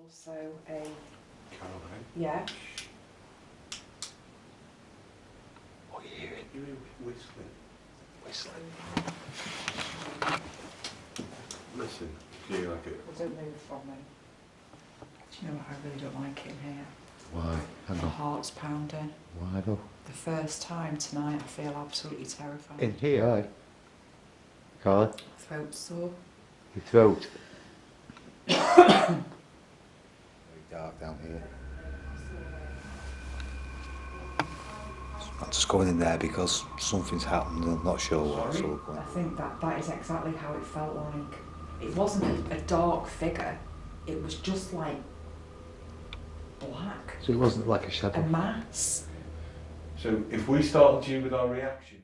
also a... Caroline? Yeah. What are you hearing? You're hearing whistling. Whistling. Listen, do you like it? Well, don't move from me. Do you know what? I really don't like it in here. Why? My heart's pounding. Why though? The first time tonight I feel absolutely terrified. In here? Aye. Carla? Throat sore. Your throat? Very dark down here. I'm just going in there because something's happened and I'm not sure what. So I think that is exactly how it felt like. It wasn't a dark figure, it was just like black. So it wasn't like a shadow? A mass. So if we started you with our reactions...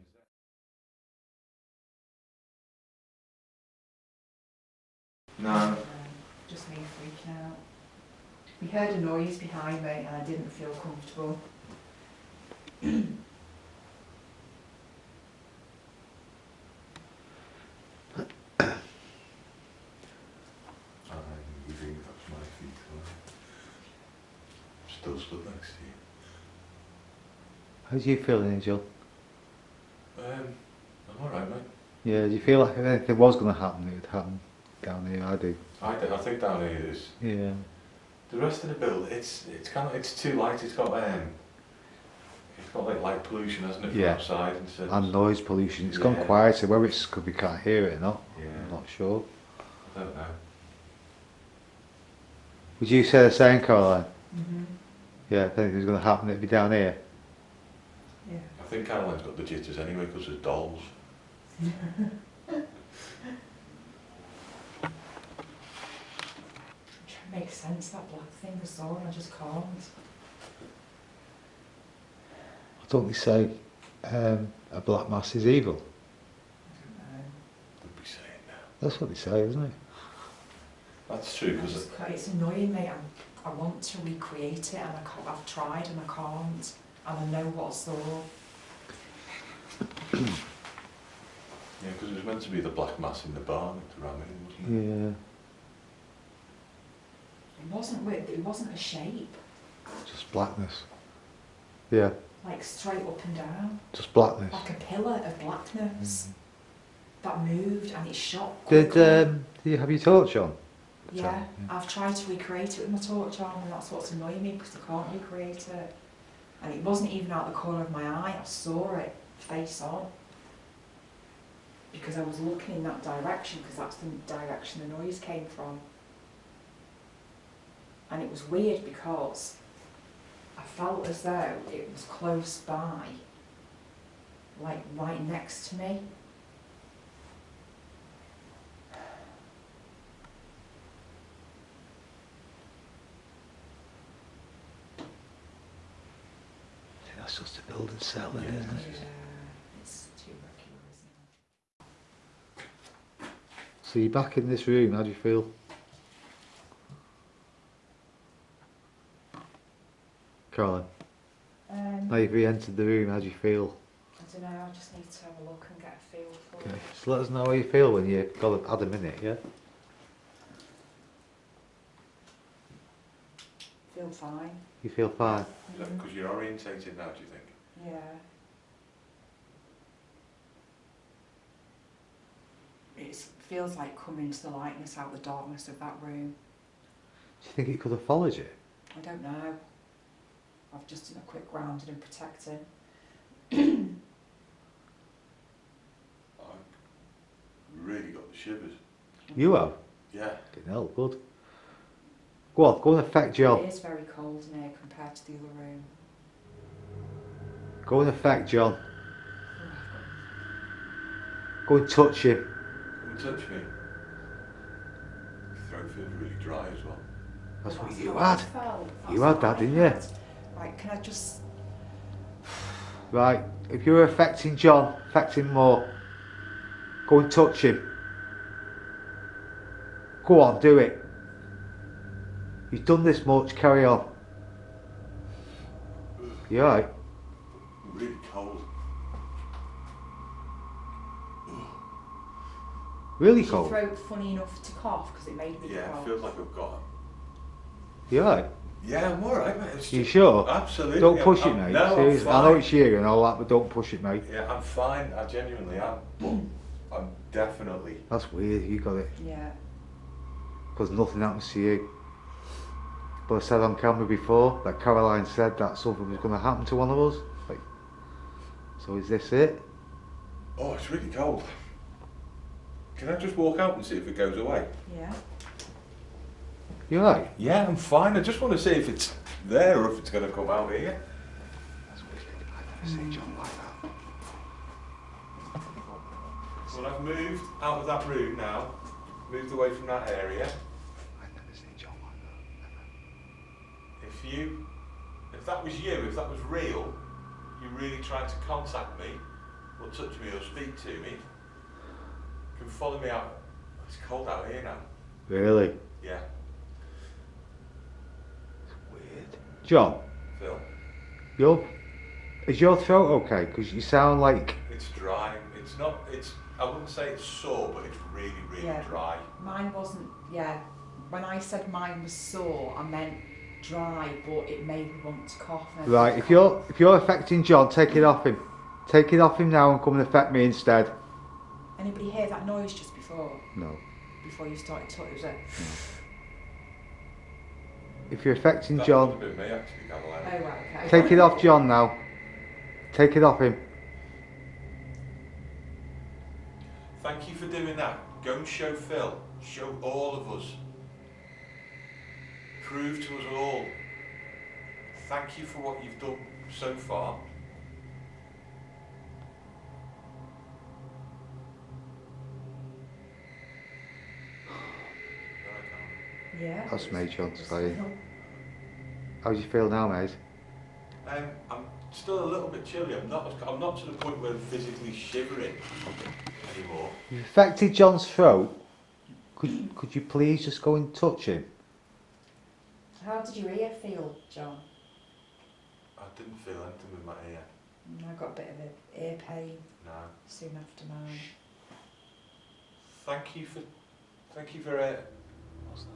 No. Just me freaking out. We heard a noise behind me and I didn't feel comfortable. You think that's my feet, still stood next to you. How do you feel, Angel? I'm alright, mate. Yeah, do you feel like if anything was going to happen, it would happen down here? I do. I think down here is... Yeah. The rest of the building, it's too light. It's got like light pollution, hasn't it, from outside instead. And noise pollution. It's gone quieter. Whether it's because we can't hear it or not, I'm not sure. I don't know. Would you say the same, Caroline? Mm-hmm. Yeah, if anything was going to happen, it'd be down here. Yeah. I think Caroline's got the jitters anyway because there's dolls. I'm trying to make sense of that black thing I saw and I just can't. Don't they say a black mass is evil? I don't know. They'd be saying now. That's what they say, isn't it? That's true because It's annoying me. I want to recreate it and I've tried and I can't. And I know what I saw. yeah, because it was meant to be the black mass in the barn at the ram in, wasn't it? It wasn't a shape. Just blackness. Yeah. Like straight up and down. Just blackness. Like a pillar of blackness that moved and it shot Did quickly. you have your torch on? Yeah, I've tried to recreate it with my torch on and that's what's annoying me because I can't recreate it. And it wasn't even out the corner of my eye, I saw it face on. Because I was looking in that direction because that's the direction the noise came from. And it was weird because I felt as though it was close by, like right next to me. That's just a building cell, isn't it? Yeah, it's too regular, isn't it? So you're back in this room, how do you feel? Caroline, now you've re-entered the room, how do you feel? I don't know, I just need to have a look and get a feel for Okay, it. just let us know how you feel when you've had a minute, yeah? Feel fine. You feel fine? Is that because you're orientated now, do you think? Yeah. It feels like coming into the lightness out of the darkness of that room. Do you think it could have followed you? I don't know. I've just done a quick grounding and protecting. I've really got the shivers. You have? Yeah. Fucking hell, good. Go on, go and affect John. It is very cold in here compared to the other room. Go and affect John. Go and touch him. Come and touch me. Your throat feels really dry as well. That's what That's you how I had. felt. You That's had what that, I didn't you? had. Right, can I just... Right, if you're affecting John, affect him more. Go and touch him. Go on, do it. You've done this much, carry on. You alright? Really cold. Really Is your cold? throat funny enough to cough because it made me Yeah, cough? it feels like I've got You alright? Yeah, I'm alright, mate. You sure? Absolutely. Don't push it, mate. No, Seriously. I'm I know fine. it's you and all that, but don't push it, mate. Yeah, I'm fine. I genuinely am. But I'm definitely. That's weird. You got it. Yeah. Because nothing happens to you. But I said on camera before that Caroline said that something was going to happen to one of us. Like, so is this it? Oh, it's really cold. Can I just walk out and see if it goes away? Yeah. You alright? Yeah, I'm fine. I just want to see if it's there or if it's going to come out here. That's weird. I've never seen John like that. Well, I've moved out of that room now, moved away from that area. I've never seen John like that. If that was you, if that was real, you really tried to contact me, or touch me, or speak to me, you can follow me out. It's cold out here now. Really? Yeah. Weird. John, Phil? is your throat okay? Because you sound like... It's dry. It's not, I wouldn't say it's sore, but it's really, really Yeah. dry. Mine wasn't, yeah. When I said mine was sore, I meant dry, but it made me want to cough. And Right, if you're affecting John, take it off him. Take it off him now and come and affect me instead. Anybody hear that noise just before? No. Before you started talking, it was like, If you're affecting That John, would have been me, actually, Caroline. oh right, okay. take it off John now. Take it off him. Thank you for doing that. Go and show Phil. Show all of us. Prove to us all. Thank you for what you've done so far. Yeah. That's me, John, sorry. How do you feel now, mate? I'm still a little bit chilly. I'm not to the point where I'm physically shivering anymore. You've affected John's throat. Could you please just go and touch him? How did your ear feel, John? I didn't feel anything with my ear. I got a bit of a ear pain No. soon after mine. Thank you for What's that?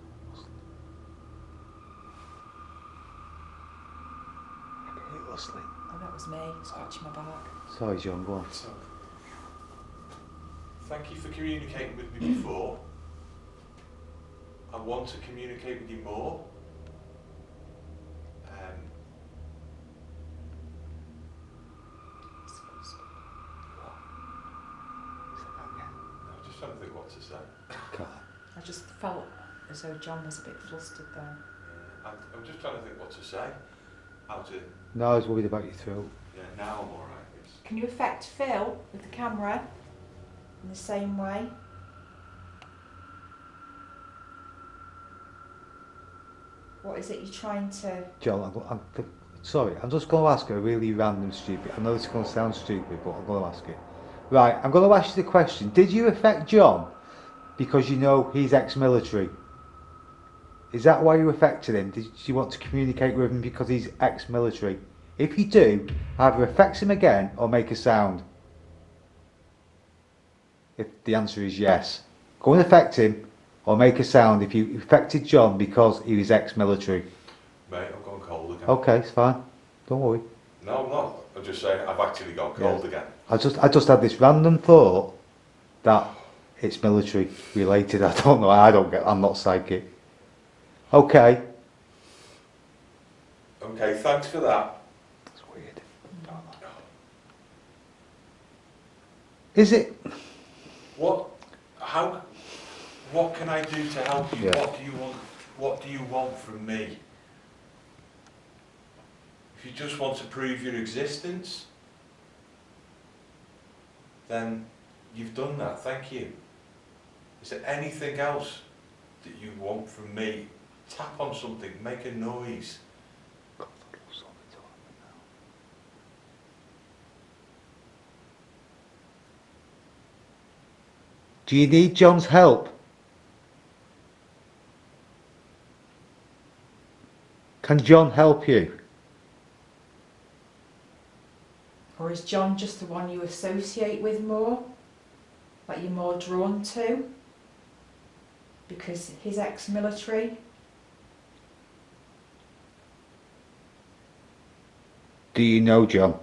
I can hear rustling. Oh, that was me, scratching my back. Sorry, John, go on. Thank you for communicating with me before. I want to communicate with you more. I'm just trying to think what to say. I just felt as though John was a bit flustered then. I'm just trying to think what to say. How to. No, I was worried about your throat. Yeah, now I'm alright. Can you affect Phil with the camera in the same way? What is it you're trying to... John, sorry, I'm just going to ask a really random stupid... I know it's going to sound stupid, but I'm going to ask it. Right, I'm going to ask you the question. Did you affect John because you know he's ex-military? Is that why you affected him? Did you want to communicate with him because he's ex-military? If you do, either affect him again or make a sound. If the answer is yes. Go and affect him or make a sound if you affected John because he was ex-military. Mate, I've gone cold again. Okay, it's fine. Don't worry. No, I'm not. I'm just saying I've actually gone cold again. I just had this random thought that it's military related. I don't know. I'm not psychic. Okay. Okay, thanks for that. That's weird. Is it? What can I do to help you? Yeah. What do you want from me? If you just want to prove your existence, then you've done that, thank you. Is there anything else that you want from me? Tap on something, make a noise. Do you need John's help? Can John help you? Or is John just the one you associate with more? That you're more drawn to? Because he's ex-military? Do you know John?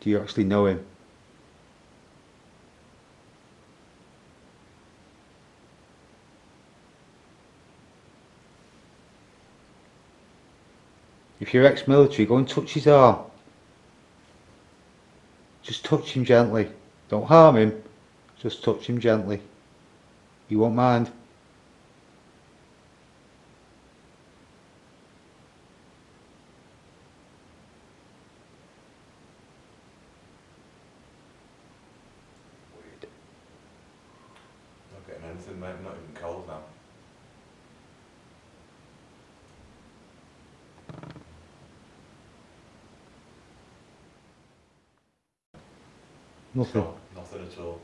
Do you actually know him? If you're ex-military, go and touch his arm. Just touch him gently. Don't harm him. Just touch him gently. He won't mind. Weird. Not getting anything, mate. Not even cold now. Nothing. No, nothing at all.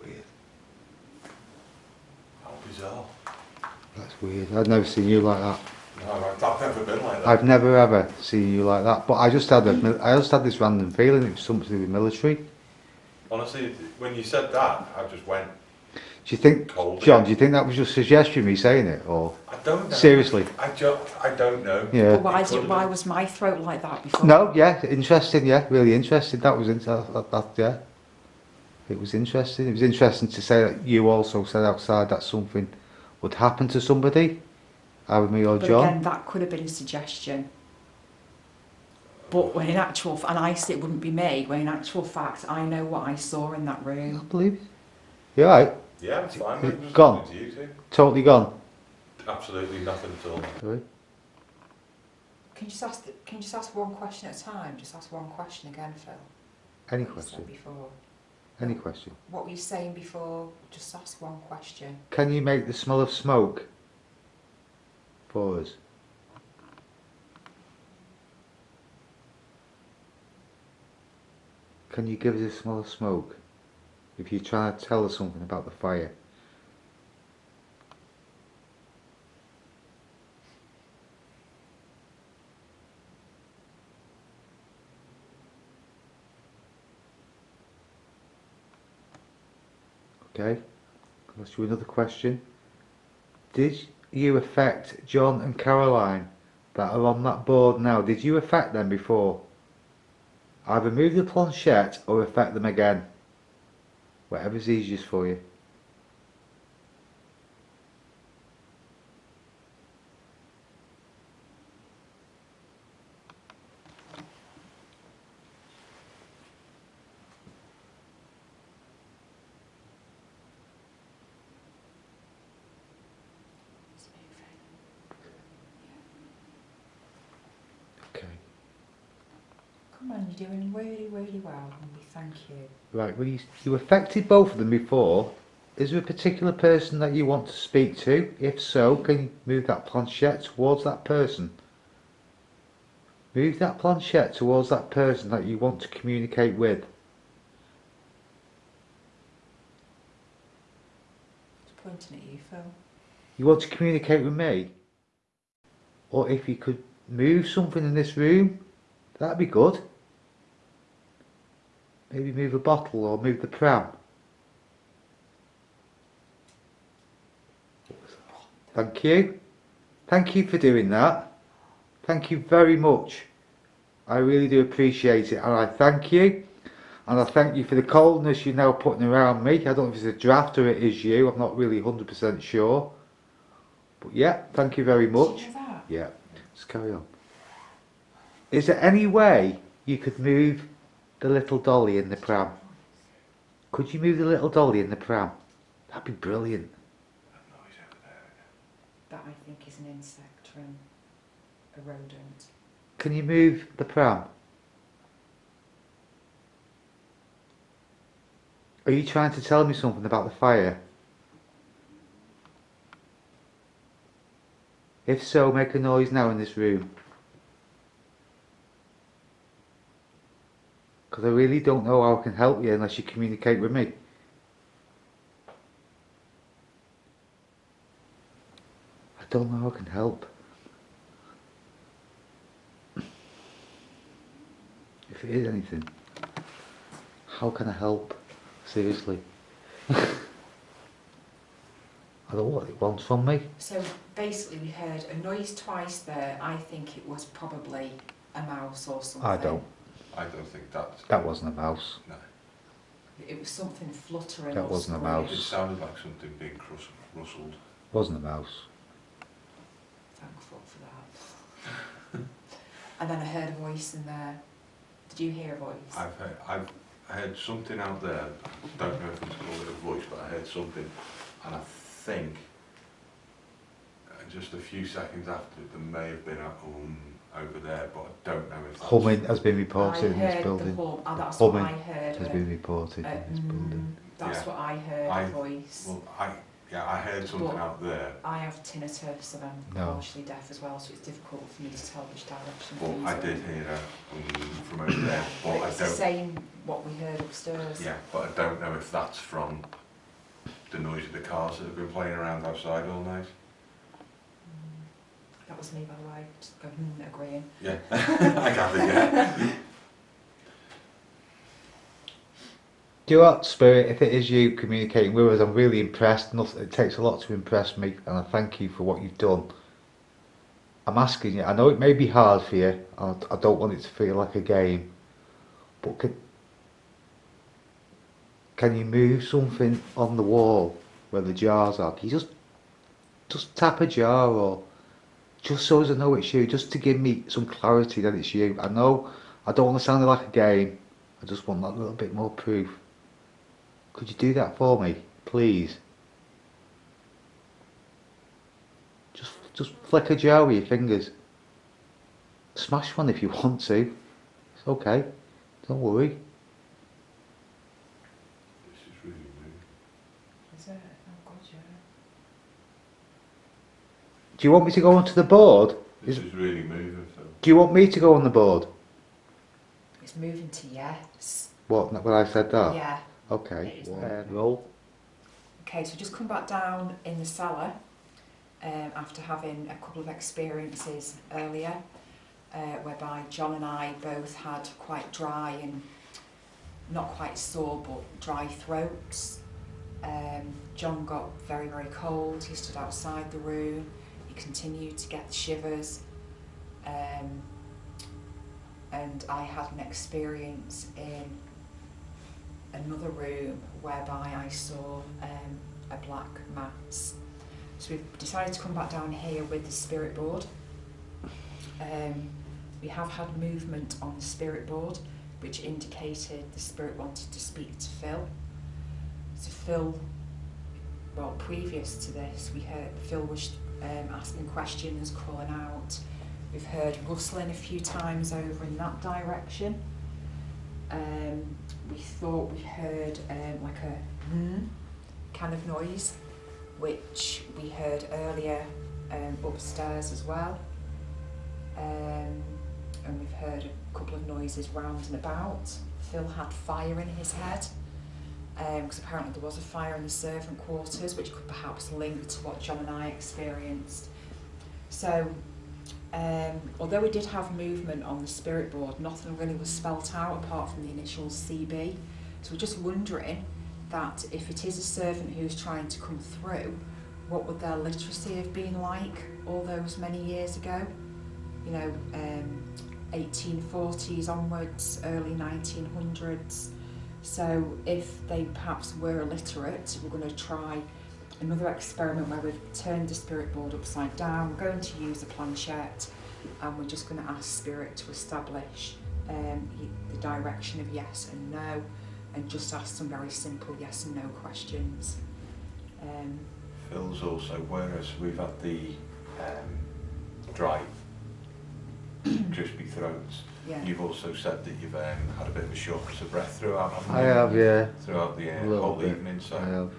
Weird. How bizarre. That's weird. I've never seen you like that. No, I've never been like that. I've never ever seen you like that. But I just had this random feeling it was something to do with military. Honestly, when you said that, I just went Do you think, cold. John? Do you think that was just suggestion me saying it, or I don't know. seriously? I don't know. Yeah. But why, It could have why been. was my throat like that before? No. Yeah. Interesting. Yeah. Really interesting. That was yeah. It was interesting. It was interesting to say that you also said outside that something would happen to somebody, either me or But John. again, that could have been a suggestion. But when in actual, and I say it wouldn't be me, when in actual fact, I know what I saw in that I room. believe it. You're right. Yeah, it's fine. It's Mate. gone. To you too. Totally gone. Absolutely nothing at all. Sorry. Can you just ask one question at a time? Just ask one question again, Phil. Any What you said question? before. Any question? What were you saying before? Just ask one question. Can you make the smell of smoke for us? Can you give us a smell of smoke if you're trying to tell us something about the fire? Okay, I'll ask you another question. Did you affect John and Caroline that are on that board now? Did you affect them before? Either move the planchette or affect them again. Whatever's easiest for you. It's moving. Okay. Come on, you're doing really, really well, and we thank you. Right, well you affected both of them before. Is there a particular person that you want to speak to? If so, can you move that planchette towards that person? Move that planchette towards that person that you want to communicate with. It's pointing at you, Phil. You want to communicate with me? Or if you could move something in this room, that'd be good. Maybe move a bottle or move the pram. Thank you. Thank you for doing that. Thank you very much. I really do appreciate it, and I thank you. And I thank you for the coldness you're now putting around me. I don't know if it's a draft or it is you. I'm not really 100% sure. But yeah, thank you very much. Did you hear that? Yeah, let's carry on. Is there any way you could move the little dolly in the pram? Could you move the little dolly in the pram? That'd be brilliant. That I think is an insect and a rodent. Can you move the pram? Are you trying to tell me something about the fire? If so, make a noise now in this room. Because I really don't know how I can help you unless you communicate with me. I don't know how I can help. If it is anything, how can I help? Seriously. I don't know what it wants from me. So basically we heard a noise twice there. I think it was probably a mouse or something. I don't. I don't think that's... That wasn't a mouse. No. It was something fluttering. That or wasn't a squealing. mouse. It sounded like something being rustled. Wasn't a mouse. Thankful for that. And then I heard a voice in there. Did you hear a voice? I've heard something out there. I don't know if it's called a voice, but I heard something, and I think just a few seconds after there may have been a over there, but I don't know if that's... Humming has been reported in this building. That's Humming what I heard. has been reported in this building. That's Yeah. what I heard, a voice. Well, I heard something But out there. I have tinnitus and I'm No. partially deaf as well, so it's difficult for me to tell which direction Well, things I are. did hear from over there, but I It's the don't... same what we heard upstairs. Yeah, but I don't know if that's from the noise of the cars that have been playing around outside all night. That was me, by the way, just agreeing. Yeah, I gathered, yeah. Do you know what, Spirit, if it is you communicating with us, I'm really impressed. It takes a lot to impress me, and I thank you for what you've done. I'm asking you, I know it may be hard for you, I don't want it to feel like a game, but can you move something on the wall where the jars are? Can you just tap a jar, or just so as I know it's you, just to give me some clarity that it's you? I know I don't want to sound like a game, I just want that little bit more proof. Could you do that for me, please? Just flick a jar with your fingers. Smash one if you want to. It's okay. Don't worry. This is really weird. Is it? Oh God, yeah. Do you want me to go onto the board? This is really moving, Phil. Do you want me to go on the board? It's moving to yes. What? When I said that? Yeah. Okay. It is Roll. Okay, so just come back down in the cellar after having a couple of experiences earlier whereby John and I both had quite dry and not quite sore but dry throats. John got very, very cold. He stood outside the room. He continued to get the shivers. And I had an experience in another room whereby I saw a black mass. So we've decided to come back down here with the spirit board. We have had movement on the spirit board which indicated the spirit wanted to speak to Phil. So Phil, well, previous to this we heard Phil was asking questions, calling out. We've heard rustling a few times over in that direction. We thought we heard like a kind of noise, which we heard earlier upstairs as well. And we've heard a couple of noises round and about. Phil had fire in his head, because apparently there was a fire in the servant quarters, which could perhaps link to what John and I experienced. So, although we did have movement on the spirit board, nothing really was spelt out apart from the initials CB. So we're just wondering that if it is a servant who's trying to come through, what would their literacy have been like all those many years ago? You know, 1840s onwards, early 1900s. So if they perhaps were illiterate, we're going to try another experiment where we've turned the spirit board upside down. We're going to use a planchette and we're just going to ask spirit to establish the direction of yes and no, and just ask some very simple yes and no questions. Phil's also, whereas we've had the dry, crispy throats, Yeah. you've also said that you've had a bit of a shortness of breath throughout, haven't I you? have, yeah. Throughout the A little whole bit. evening, so I have.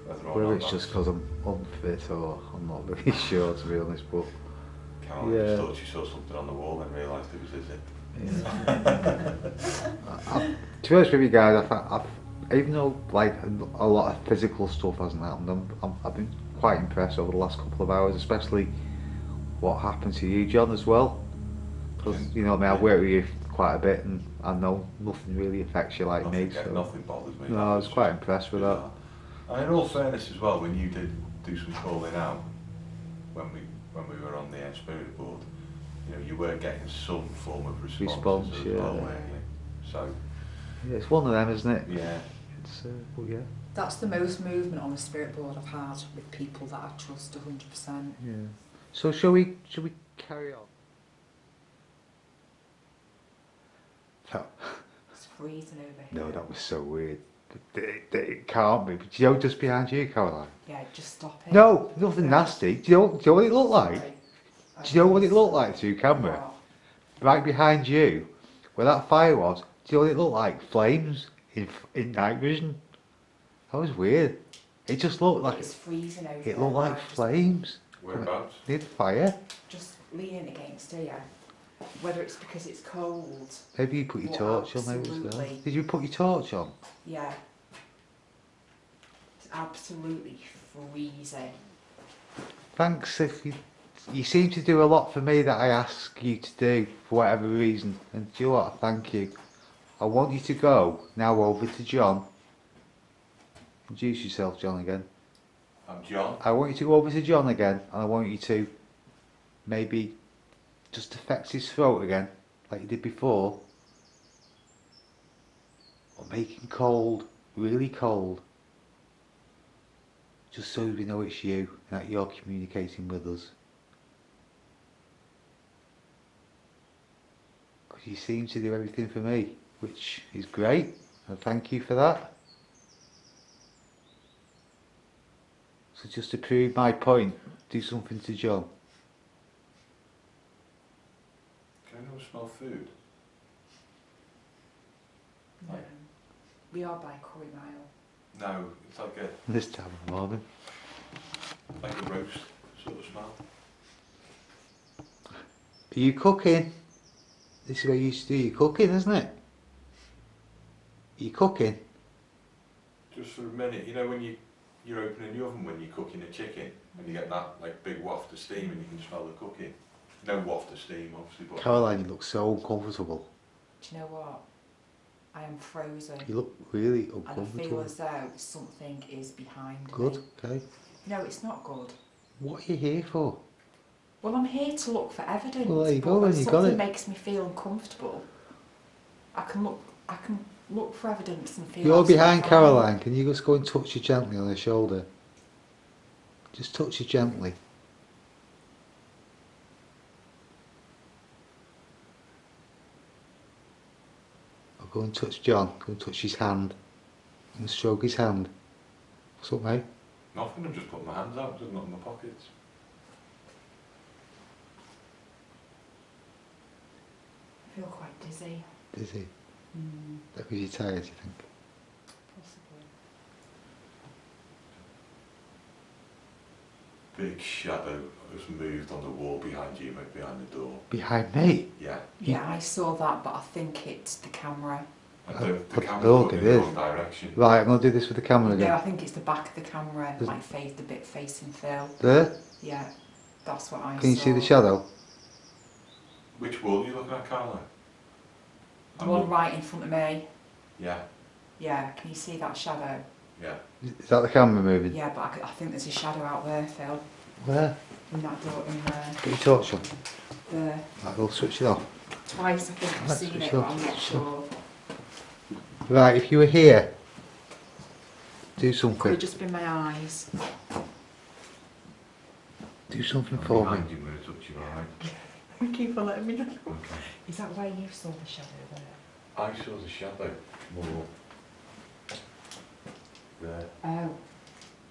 whether or Whether not it's just that's- because I'm unfit or I'm not really sure, to be honest, but Caroline Yeah. just thought she saw something on the wall and realised it was it. yeah. To be honest with you guys, even though like a lot of physical stuff hasn't happened, I've been quite impressed over the last couple of hours, especially what happened to you, John, as well. Because you know, I mean, I've worked with you quite a bit, and I know nothing really affects you like me. So Nothing bothers me. no, I was quite impressed with that. And in all fairness as well, when you did do some calling out when we were on the spirit board, you know, you were getting some form of response as yeah. well, weren't you? So Yeah, it's one of them, isn't it? yeah. It's well, yeah. That's the most movement on the spirit board I've had with people that I trust 100%. Yeah. So shall we carry on? No. It's freezing over here. No, that was so weird. It can't be. But you know, just behind you, Caroline. Yeah, just stop it. No, nothing nasty. Do you know what it looked like? Sorry. Do you know what it looked like through camera? What? Right behind you, where that fire was. Do you know what it looked like? Flames in night vision. That was weird. It just looked like It's freezing over it looked like Just- flames Whereabouts? near the fire. Just leaning against here. Whether it's because it's cold. Maybe you put your Well, torch on. Maybe it's there. absolutely. Did you put your torch on? Yeah. It's absolutely freezing. Thanks. If you seem to do a lot for me that I ask you to do for whatever reason, and do you know what? Thank you. I want you to go now over to John. Introduce yourself, John, again. I'm John. I want you to go over to John again, and I want you to maybe just affect his throat again, like you did before. Or make him cold, really cold. Just so we know it's you, and that you're communicating with us. Because you seem to do everything for me, which is great, and thank you for that. So just to prove my point, do something to John. Can anyone smell food? No. We are by Curry Mile. No, it's like a This time of the morning. roast sort of smell. Are you cooking? This is where you used to do your cooking, isn't it? Are you cooking? Just for a minute, you know when you're opening the oven when you're cooking a chicken and you get that like big waft of steam and you can smell the cooking. No waft of steam obviously, but Caroline, you look so uncomfortable. Do you know what? I am frozen. You look really And I feel uncomfortable. as though something is behind Good, me. okay. No, it's not good. What are you here for? Well, I'm here to look for evidence. Well, there you but go, if then you got something it. makes me feel uncomfortable, I can look for evidence and feel. You're behind absolutely fine. Caroline. Can you just go and touch her gently on her shoulder? Just touch her gently. Or go and touch John. Go and touch his hand. And stroke his hand. What's up, mate? nothing, I'm just putting my hands out, just not in my pockets. I feel quite dizzy. Dizzy. Mm, That was you tired, you think? possibly. Big shadow has moved on the wall behind you, maybe behind the door. Behind me? Yeah. Yeah, I saw that, but I think it's the camera. And the I camera's look, going it in the is. wrong direction. Right, I'm going to do this with the camera No, I again. think it's the back of the camera, Does- like the bit facing Phil. There? Yeah, that's what I saw. Can you see the shadow? Which wall are you looking at, Carla? The one right in front of me. Yeah, Yeah, can you see that shadow? yeah. Is that the camera moving? Yeah, but I think there's a shadow out there, Phil. Where? In that door, in there. Get your torch on. There. Right, we'll switch it off. Twice I think I've Let's seen switch it, it but off, I'm not switch it sure. Right, if you were here, do Could something. have just been my eyes. Do something I'm for me. behind you, I'm going to touch you, alright? Thank you for letting me know. Okay. Is that why you saw the shadow there? I saw the shadow more there. Oh.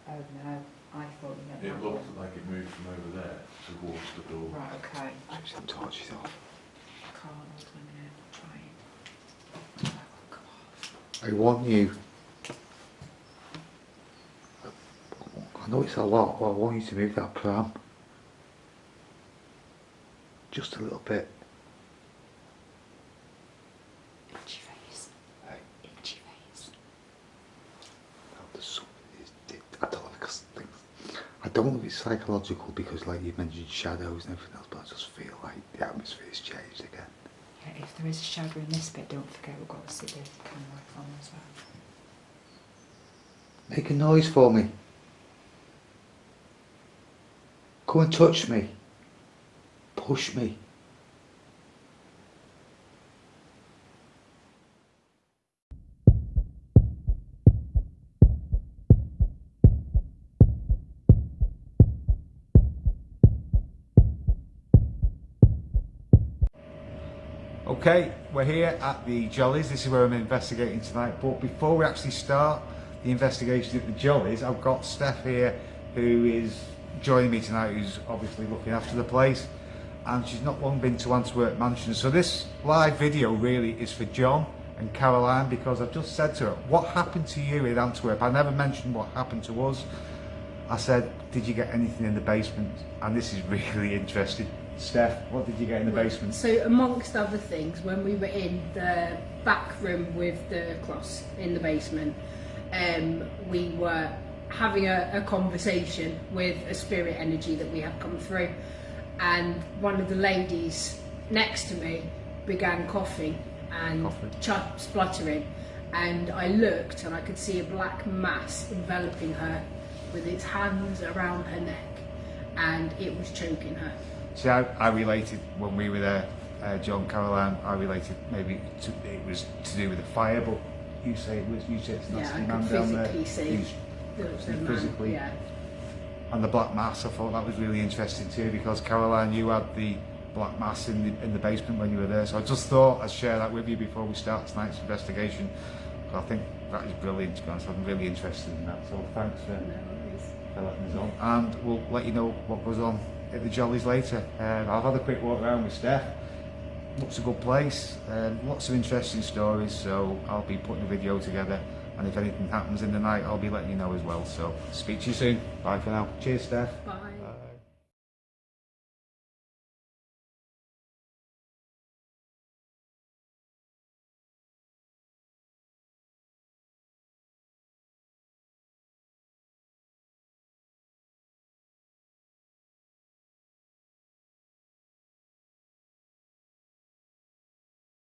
Oh no. I thought you meant It that looked one. like it moved from over there towards the door. Right, okay. Switch them torches off. Can't hold a minute. Try it. Oh, come on. I want you. I know it's a lot, but I want you to move that pram. Just a little bit. Itchy face. Hey. Itchy face. I don't know if it's psychological because, like you mentioned, shadows and everything else, but I just feel like the atmosphere's changed again. Yeah, if there is a shadow in this bit, don't forget we've got to sit the camera on as well. Make a noise for me. Come and touch me. Push me. Okay, we're here at the Jollies. This is where I'm investigating tonight. But before we actually start the investigation at the Jollies, I've got Steph here who is joining me tonight, who's obviously looking after the place. And she's not long been to Antwerp Mansions. So this live video really is for John and Caroline, because I've just said to her, what happened to you in Antwerp? I never mentioned what happened to us. I said, did you get anything in the basement? And this is really interesting. Steph, what did you get in the basement? So amongst other things, when we were in the back room with the cross in the basement, we were having a conversation with a spirit energy that we had come through, and one of the ladies next to me began coughing and spluttering, and I looked and I could see a black mass enveloping her with its hands around her neck, and it was choking her. See, I related when we were there, John, Caroline, I related maybe it was to do with the fire, but you say it's not Yeah, I man could down there. physically see there was a man, physically. yeah. And the black mass, I thought that was really interesting too, because Caroline, you had the black mass in the basement when you were there, so I just thought I'd share that with you before we start tonight's investigation. I think that is brilliant, to be honest. I'm really interested in that, so thanks for letting us on, and we'll let you know what goes on at the Jollies later. I've had a quick walk around with Steph. Looks a good place, lots of interesting stories, so I'll be putting a video together, and if anything happens in the night I'll be letting you know as well. So speak to you soon. Bye for now. Cheers, Steph. Bye.